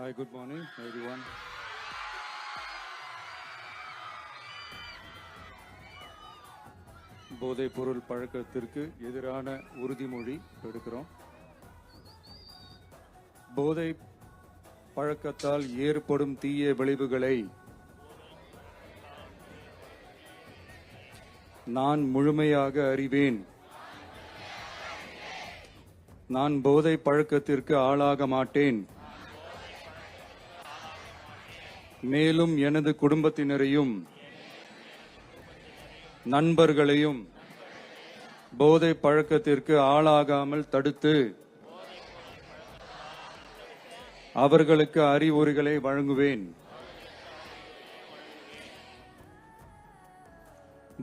Hi, good morning, everyone. போதைப் பொருள் பழக்கத்திற்கு எதிரான உறுதிமொழி எடுக்கிறோம். போதை பழக்கத்தால் ஏற்படும் தீய விளைவுகளை நான் முழுமையாக அறிவேன். நான் போதை பழக்கத்திற்கு ஆளாக மாட்டேன். மேலும் எனது குடும்பத்தினரையும் நண்பர்களையும் போதை பழக்கத்திற்கு ஆளாகாமல் தடுத்து அவர்களுக்கு அறிவுரைகளை வழங்குவேன்.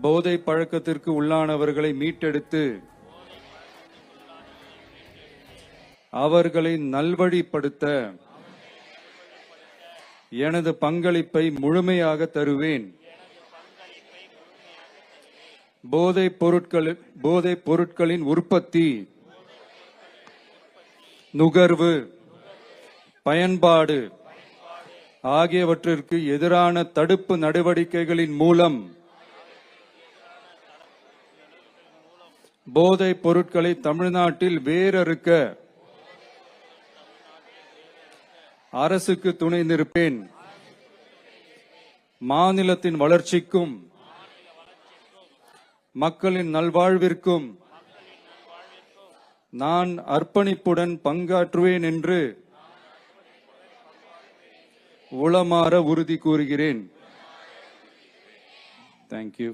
போதை பழக்கத்திற்கு உள்ளானவர்களை மீட்டெடுத்து அவர்களை நல்வழிப்படுத்த எனது பங்களிப்பை முழுமையாக தருவேன். போதைப் பொருட்களின் உற்பத்தி, நுகர்வு, பயன்பாடு ஆகியவற்றிற்கு எதிரான தடுப்பு நடவடிக்கைகளின் மூலம் போதைப் பொருட்களை தமிழ்நாட்டில் வேரறுக்க அரசுக்கு துணை நிற்பேன். மாநிலத்தின் வளர்ச்சிக்கும் மக்களின் நல்வாழ்விற்கும் நான் அர்ப்பணிப்புடன் பங்காற்றுவேன் என்று உளமாற உறுதி கூறுகிறேன். தேங்க்யூ.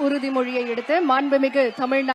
உறுதிமொழியை எடுத்து மாண்புமிகு தமிழ்நாடு